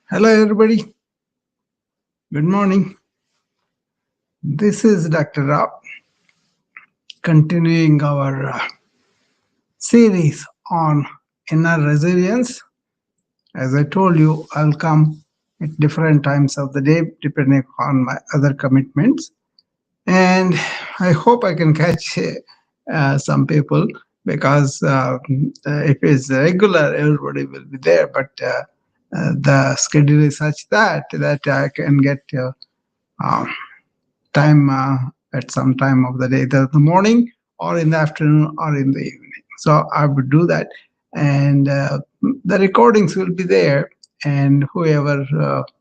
Hello, everybody. Good morning. This is Dr. Rao, continuing our series on inner resilience. As I told you, I'll come at different times of the day depending on my other commitments. And I hope I can catch some people because if it's regular, everybody will be there. But the schedule is such that I can get uh, time at some time of the day, either the morning or in the afternoon or in the evening. So I would do that, and the recordings will be there, and whoever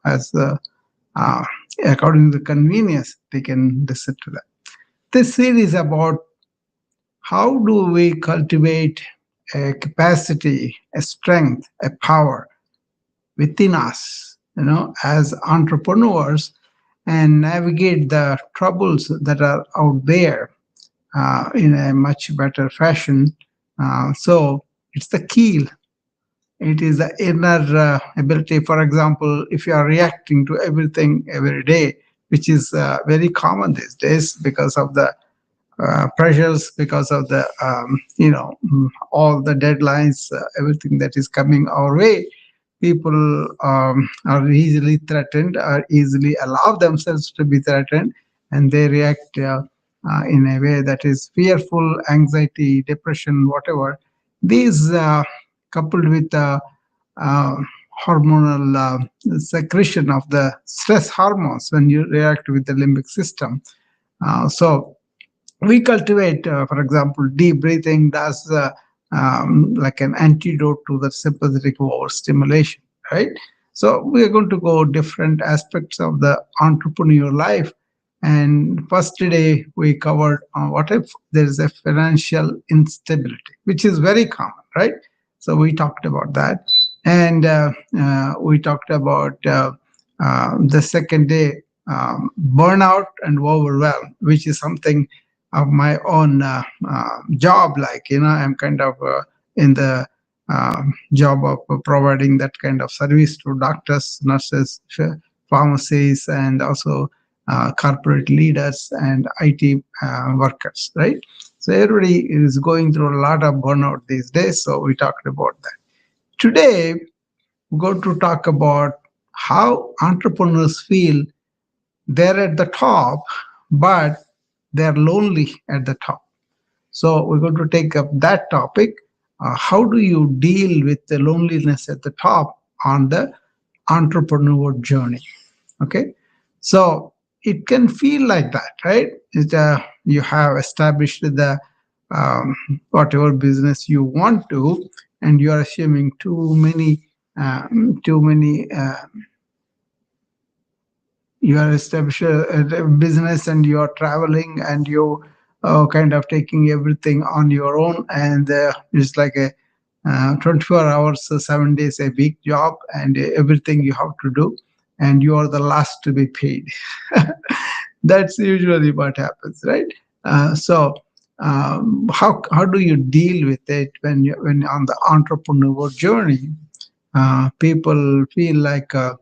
has uh, according to the convenience, they can listen to that. This series about how do we cultivate a capacity, a strength, a power within us, as entrepreneurs, and navigate the troubles that are out there in a much better fashion. So it's the key. It is the inner ability. For example, if you are reacting to everything every day, which is very common these days because of the pressures, because of the all the deadlines, everything that is coming our way, people are easily threatened, or easily allow themselves to be threatened, and they react in a way that is fearful, anxiety, depression, whatever. These coupled with uh, hormonal secretion of the stress hormones when you react with the limbic system. So we cultivate, for example, deep breathing does like an antidote to the sympathetic overstimulation, right? So we are going to go different aspects of the entrepreneur life. And first today we covered what if there is a financial instability, which is very common, right? So we talked about that, and we talked about the second day, burnout and overwhelm, which is something of my own job. Like, I'm kind of in the job of providing that kind of service to doctors, nurses, pharmacies, and also corporate leaders and IT workers, right? So everybody is going through a lot of burnout these days. So we talked about that. Today, we're going to talk about how entrepreneurs feel they're at the top, but they're lonely at the top. So we're going to take up that topic. How do you deal with the loneliness at the top on the entrepreneur journey? Okay, so it can feel like that, right? You have established the um, whatever business you want to, and you are assuming too many. You are established a business, and you are traveling, and you kind of taking everything on your own, and it's like a 24 hours, 7 days a week job, and everything you have to do, and you are the last to be paid. That's usually what happens, right? How do you deal with it when on the entrepreneur journey? People feel like uh,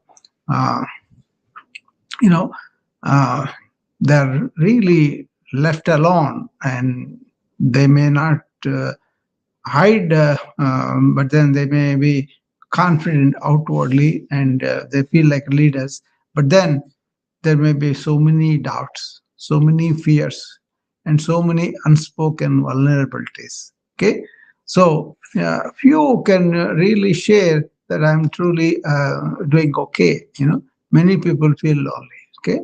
you know uh, they're really left alone, and they may not hide, but then they may be confident outwardly, and they feel like leaders. But then there may be so many doubts, so many fears, and so many unspoken vulnerabilities. Okay, so few can really share that I'm truly doing okay. Many people feel lonely. Okay,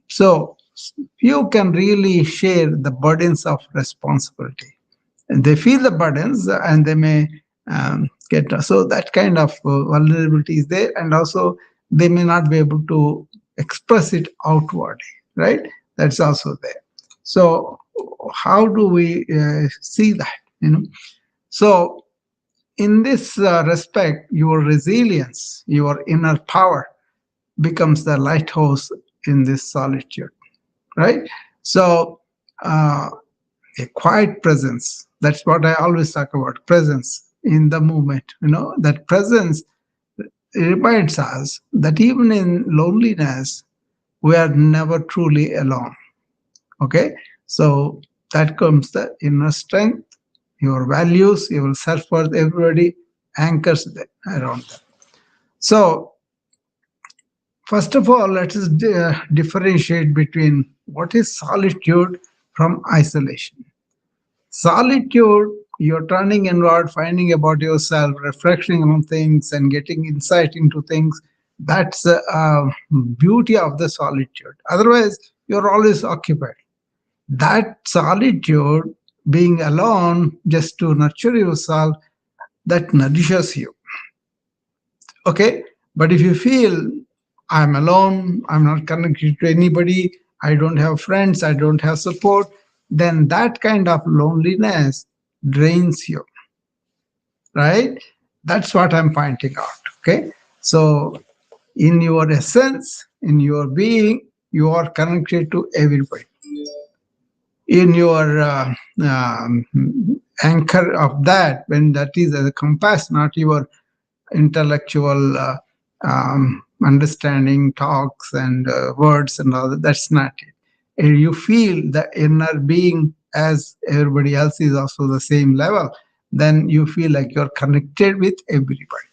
so few can really share the burdens of responsibility, and they feel the burdens, and they may get so that kind of vulnerability is there, and also they may not be able to express it outwardly, right? That's also there. So how do we see that? So in this respect, your resilience, your inner power becomes the lighthouse in this solitude, right? So a quiet presence. That's what I always talk about, presence in the moment. That presence reminds us that even in loneliness, we are never truly alone. Okay, so that comes the inner strength, your values, your self-worth, everybody anchors around that. So first of all, let us differentiate between what is solitude from isolation. Solitude, you're turning inward, finding about yourself, reflecting on things, and getting insight into things. That's the beauty of the solitude. Otherwise, you're always occupied. That solitude, being alone just to nurture yourself, that nourishes you. Okay, but if you feel I'm alone, I'm not connected to anybody, I don't have friends, I don't have support, then that kind of loneliness drains you, right? That's what I'm pointing out. Okay, so in your essence, in your being, you are connected to everybody. In your anchor of that, when that is a compass, not your intellectual understanding, talks, and words and all that. That's not it. And you feel the inner being as everybody else is also the same level, then you feel like you're connected with everybody.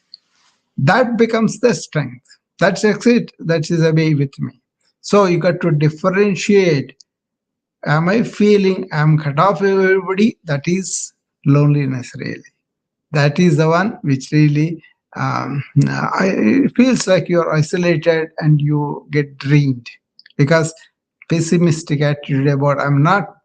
That becomes the strength. That's it. That is the way with me. So you got to differentiate. Am I feeling I'm cut off everybody? That is loneliness, really. That is the one which really it feels like you're isolated and you get drained because pessimistic attitude about I'm not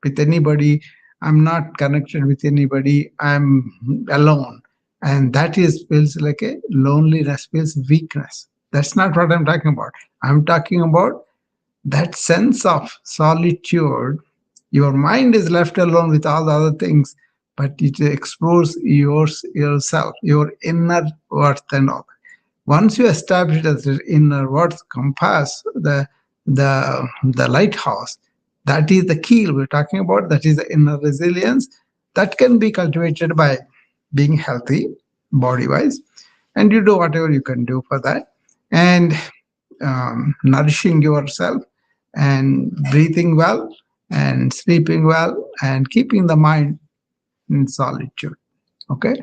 with anybody, I'm not connected with anybody, I'm alone, and that is feels like a loneliness, feels weakness. That's not what I'm talking about. I'm talking about that sense of solitude. Your mind is left alone with all the other things, but it explores yourself, your inner worth and all. Once you establish that inner worth compass, the lighthouse, that is the key we're talking about. That is the inner resilience that can be cultivated by being healthy body wise, and you do whatever you can do for that, and nourishing yourself and breathing well and sleeping well and keeping the mind in solitude. Okay,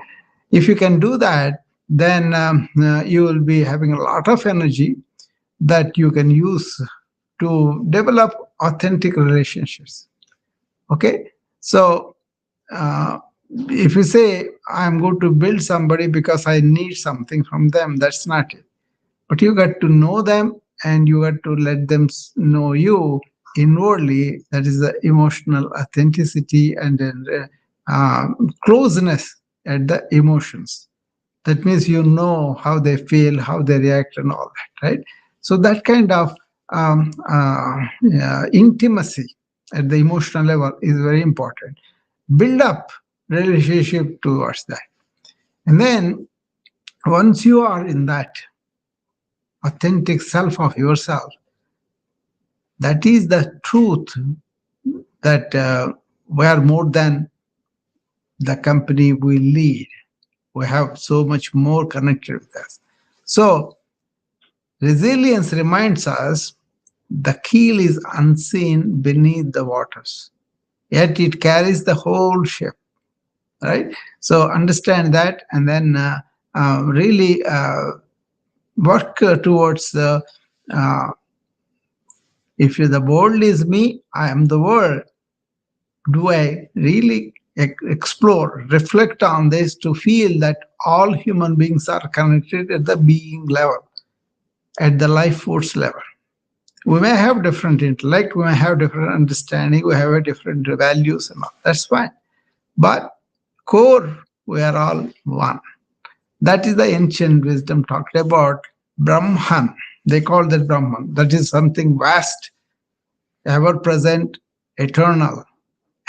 if you can do that, then you will be having a lot of energy that you can use to develop authentic relationships. Okay, so uh, if you say I'm going to build somebody because I need something from them, that's not it. But you got to know them and you got to let them know you inwardly. That is the emotional authenticity and then closeness at the emotions. That means you know how they feel, how they react, and all that, right? So that kind of intimacy at the emotional level is very important. Build up relationship towards that, and then once you are in that authentic self of yourself, that is the truth that we are more than the company we lead. We have so much more connected with us. So resilience reminds us the keel is unseen beneath the waters, yet it carries the whole ship, right? So understand that, and then really work towards the. If the world is me, I am the world. Do I really explore, reflect on this to feel that all human beings are connected at the being level, at the life force level? We may have different intellect, we may have different understanding, we have a different values and all. That's fine. But core, we are all one. That is the ancient wisdom talked about Brahman. They call that Brahman. That is something vast, ever present, eternal.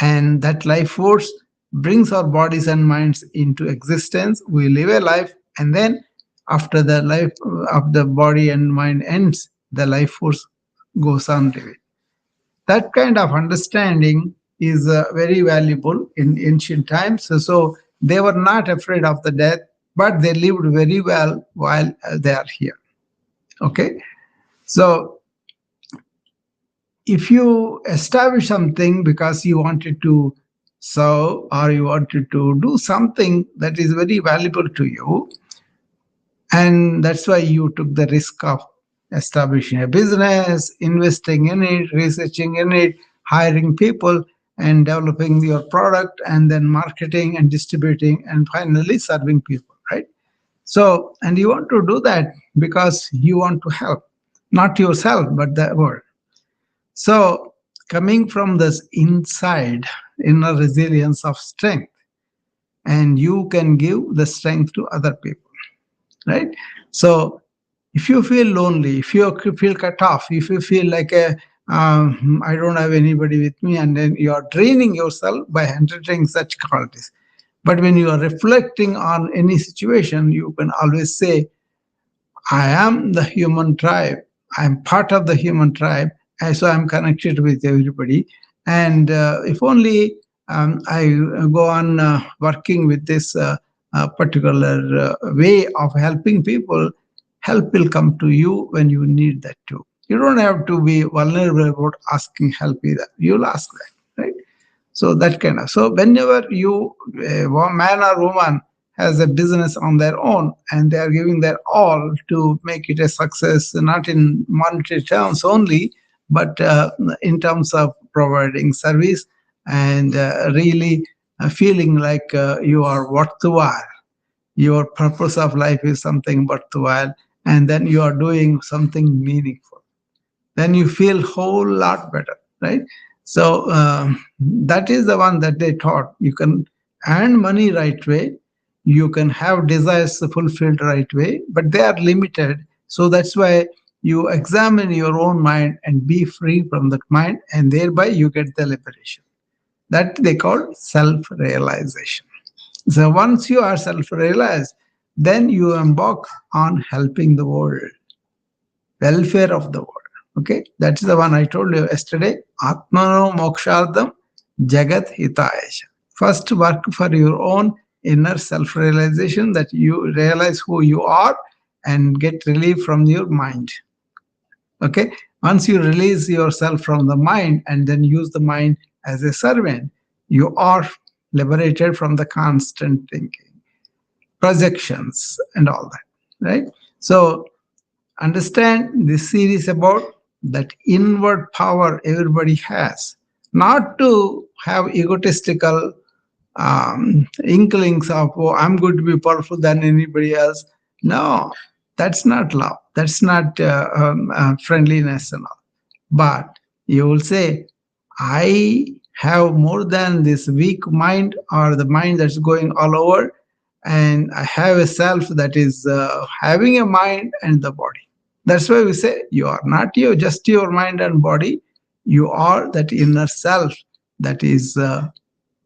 And that life force brings our bodies and minds into existence. We live a life, and then after the life of the body and mind ends, the life force goes on living. That kind of understanding is very valuable in ancient times. So they were not afraid of the death. but they lived very well while they are here. Okay, so if you establish something because you wanted to serve or you wanted to do something that is very valuable to you, and that's why you took the risk of establishing a business, investing in it, researching in it, hiring people, and developing your product, and then marketing and distributing, and finally serving people, right? So, and you want to do that because you want to help, not yourself, but the world. So, coming from this inside inner resilience of strength, and you can give the strength to other people, right? So, if you feel lonely, if you feel cut off, if you feel like I don't have anybody with me, and then you are draining yourself by entertaining such qualities. But when you are reflecting on any situation, you can always say, I am the human tribe. I'm part of the human tribe. And so I'm connected with everybody. And if only I go on working with this particular way of helping people, help will come to you when you need that too. You don't have to be vulnerable about asking help either. You'll ask that, right? So that kind of, so whenever you man or woman has a business on their own and they are giving their all to make it a success, not in monetary terms only, but in terms of providing service and really feeling like you are worthwhile, your purpose of life is something worthwhile, and then you are doing something meaningful, then you feel whole lot better, right? So that is the one that they taught. You can earn money right way, you can have desires fulfilled right way, but they are limited. So that's why you examine your own mind and be free from that mind, and thereby you get the liberation. That they call self-realization. So once you are self-realized, then you embark on helping the world, welfare of the world. Okay, that's the one I told you yesterday. Atmano mokshardam jagat hitayasha. First, work for your own inner self-realization, that you realize who you are and get relief from your mind. Okay, once you release yourself from the mind and then use the mind as a servant, you are liberated from the constant thinking, projections, and all that. Right? So understand this series about that inward power everybody has, not to have egotistical inklings of, oh, I'm going to be powerful than anybody else. No, that's not love, that's not friendliness and all. But you will say, I have more than this weak mind or the mind that's going all over, and I have a self that is having a mind and the body. That's why we say you are not you, just your mind and body. You are that inner self that is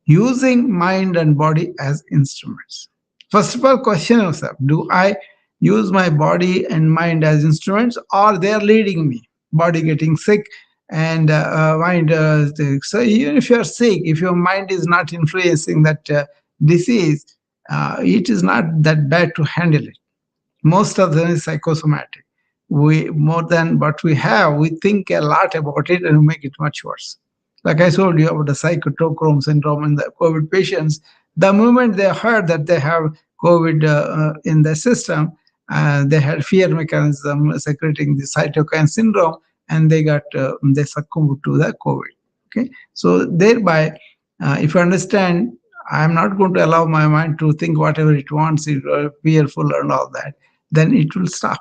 using mind and body as instruments. First of all, question yourself, do I use my body and mind as instruments, or they are leading me? Body getting sick and mind. So even if you are sick, if your mind is not influencing that disease, it is not that bad to handle it. Most of them is psychosomatic. We more than what we have, we think a lot about it and make it much worse. Like I told you about the cytochrome syndrome in the COVID patients, the moment they heard that they have COVID in the system, they had fear mechanism secreting the cytokine syndrome, and they succumbed to the COVID. Okay, so thereby, if you understand, I'm not going to allow my mind to think whatever it wants, it fearful and all that, then it will stop.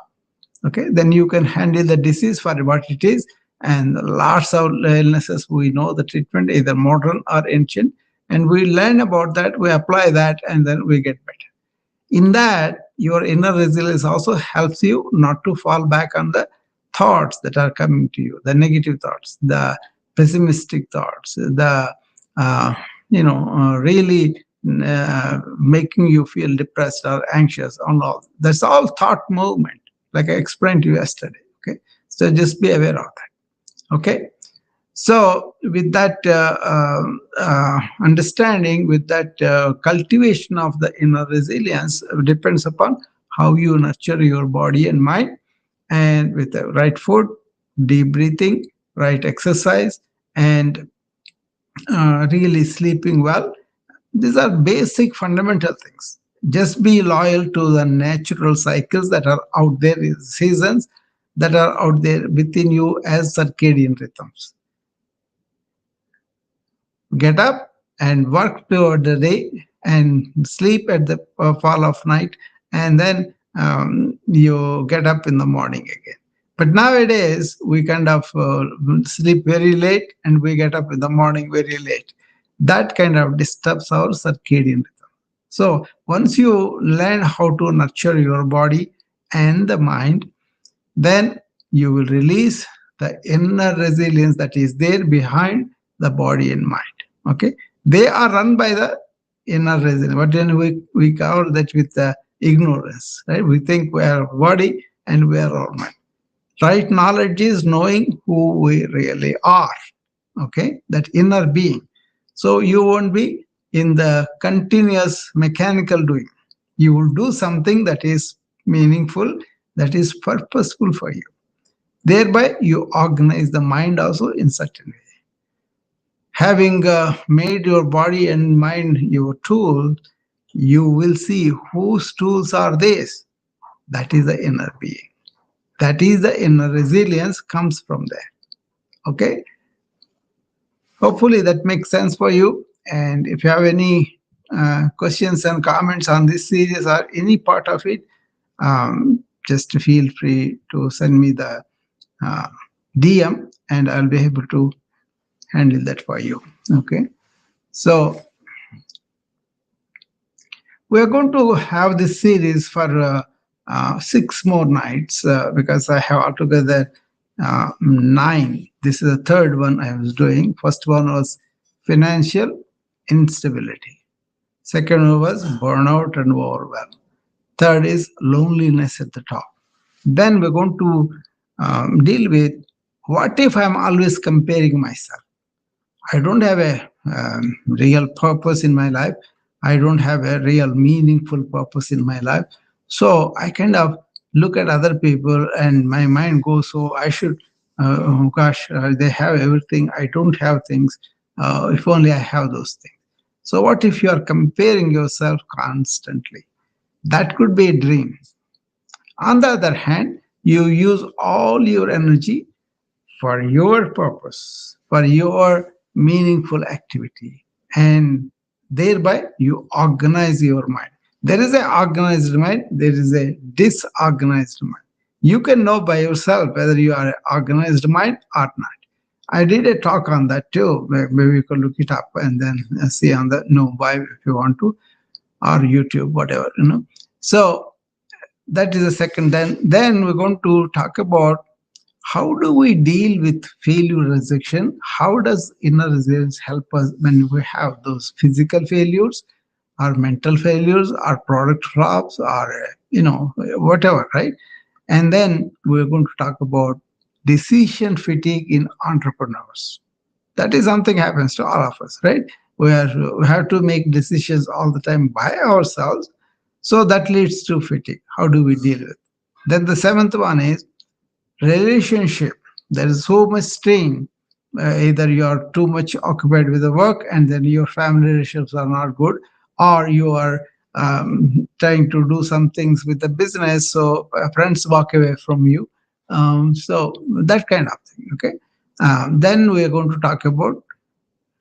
Okay, then you can handle the disease for what it is. And lots of illnesses, we know the treatment, either modern or ancient, and we learn about that, we apply that, and then we get better. In that, your inner resilience also helps you not to fall back on the thoughts that are coming to you, the negative thoughts, the pessimistic thoughts, the uh, really making you feel depressed or anxious and all. That's all thought movement, like I explained to you yesterday. Okay, so just be aware of that. Okay, So, with that understanding, with that cultivation of the inner resilience, depends upon how you nurture your body and mind, and with the right food, deep breathing, right exercise, and really sleeping well. These are basic fundamental things. Just be loyal to the natural cycles that are out there, seasons that are out there within you as circadian rhythms. Get up and work toward the day and sleep at the fall of night, and then you get up in the morning again. But nowadays we kind of sleep very late and we get up in the morning very late. That kind of disturbs our circadian rhythm. So once you learn how to nurture your body and the mind, then you will release the inner resilience that is there behind the body and mind. Okay, they are run by the inner resilience, but then we cover that with the ignorance, right? We think we are body and we are our mind. Right knowledge is knowing who we really are. Okay, that inner being. So you won't be in the continuous mechanical doing. You will do something that is meaningful, that is purposeful for you. Thereby you organize the mind also in certain way. Having made your body and mind your tool, you will see whose tools are these. That is the inner being. That is the inner resilience comes from there. Okay. Hopefully that makes sense for you. And if you have any questions and comments on this series or any part of it, just feel free to send me the uh, DM, and I'll be able to handle that for you. Okay. So we are going to have this series for 6 more nights, because I have altogether 9. This is the third one I was doing. First one was financial instability. Second one was burnout and overwhelm. Third is loneliness at the top. Then we're going to deal with what if I'm always comparing myself. I don't have a real purpose in my life. I don't have a real meaningful purpose in my life. So I kind of look at other people and my mind goes, so I should, oh gosh, they have everything. I don't have things. If only I have those things. So what if you are comparing yourself constantly? That could be a dream. On the other hand, you use all your energy for your purpose, for your meaningful activity, and thereby you organize your mind. There is an organized mind, there is a disorganized mind. You can know by yourself whether you are an organized mind or not. I did a talk on that too. Maybe you can look it up and then see on the no why if you want to, or YouTube, whatever. So that is the second. Then we're going to talk about how do we deal with failure rejection? How does inner resilience help us when we have those physical failures, or mental failures, or product flops, or whatever, right? And then we're going to talk about decision fatigue in entrepreneurs. That is something happens to all of us, right? We have to make decisions all the time by ourselves, so that leads to fatigue. How do we deal with? Then the seventh one is relationship. There is so much strain. Either you are too much occupied with the work and then your family relationships are not good, or you are trying to do some things with the business, so friends walk away from you. So that kind of thing. Okay. Then we are going to talk about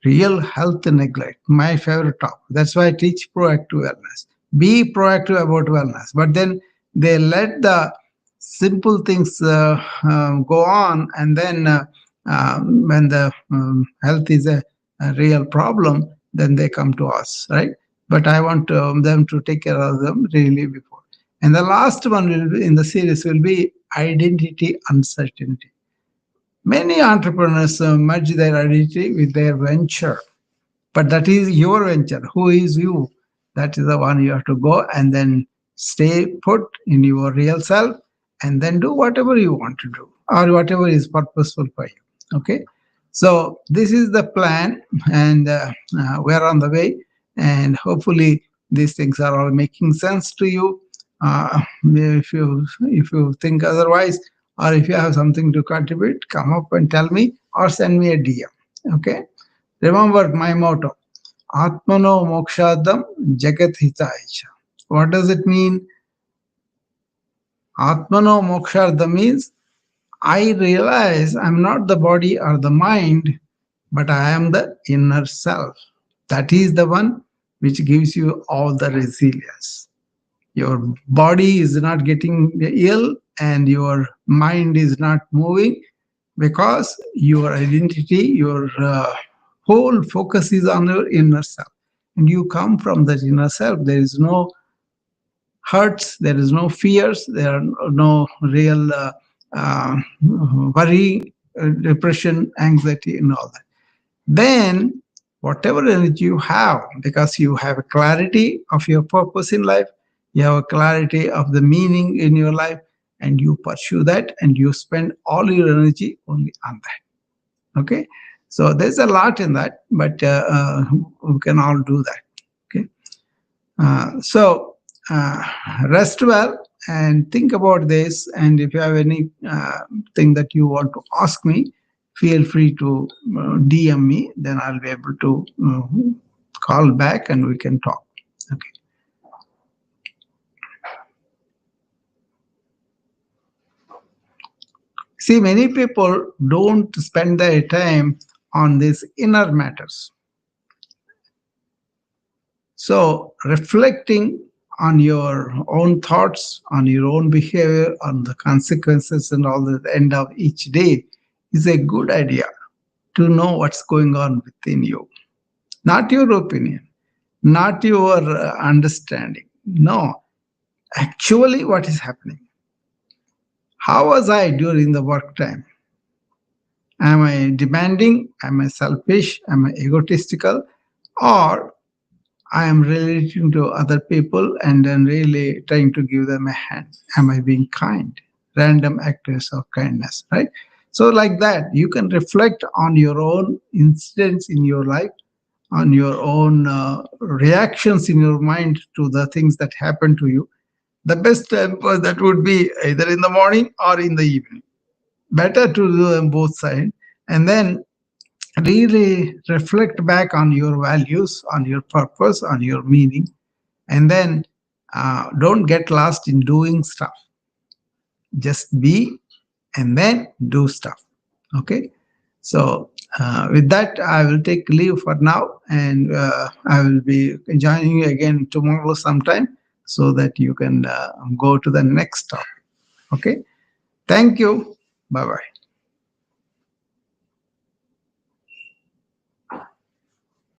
real health neglect, my favorite topic. That's why I teach proactive wellness. Be proactive about wellness, but then they let the simple things go on, and then when the health is a real problem, then they come to us, right? But I want them to take care of them really before. And the last one will be, in the series will be identity uncertainty. Many entrepreneurs merge their identity with their venture, but that is your venture. Who is you? That is the one you have to go and then stay put in your real self, and then do whatever you want to do or whatever is purposeful for you. Okay. So this is the plan, and we're on the way. And hopefully, these things are all making sense to you. If you think otherwise, or if you have something to contribute, come up and tell me, or send me a DM. Okay. Remember my motto: Atmano Mokshadam Jagat Hitaicha. What does it mean? Atmano Mokshadam means I realize I'm not the body or the mind, but I am the inner self. That is the one which gives you all the resilience. Your body is not getting ill and your mind is not moving because your identity, your whole focus is on your inner self. And you come from that inner self. There is no hurts, there is no fears, there are no real uh, worry, depression, anxiety, and all that. Then, whatever energy you have, because you have a clarity of your purpose in life, you have a clarity of the meaning in your life, and you pursue that and you spend all your energy only on that. Okay. So there's a lot in that, but we can all do that. Okay. So rest well and think about this. And if you have any thing that you want to ask me, feel free to DM me. Then I'll be able to call back and we can talk. Okay. See, many people don't spend their time on these inner matters. So, reflecting on your own thoughts, on your own behavior, on the consequences, and all at the end of each day is a good idea to know what's going on within you. Not your opinion, not your understanding. No, actually, what is happening? How was I during the work time? Am I demanding? Am I selfish? Am I egotistical? Or I am relating to other people and then really trying to give them a hand. Am I being kind? Random acts of kindness, right? So, like that, you can reflect on your own incidents in your life, on your own reactions in your mind to the things that happen to you. The best time for that would be either in the morning or in the evening. Better to do them both sides. And then really reflect back on your values, on your purpose, on your meaning, and then don't get lost in doing stuff. Just be and then do stuff. Okay. So, with that, I will take leave for now and I will be joining you again tomorrow sometime so that you can go to the next topic. Okay. Thank you. Bye bye.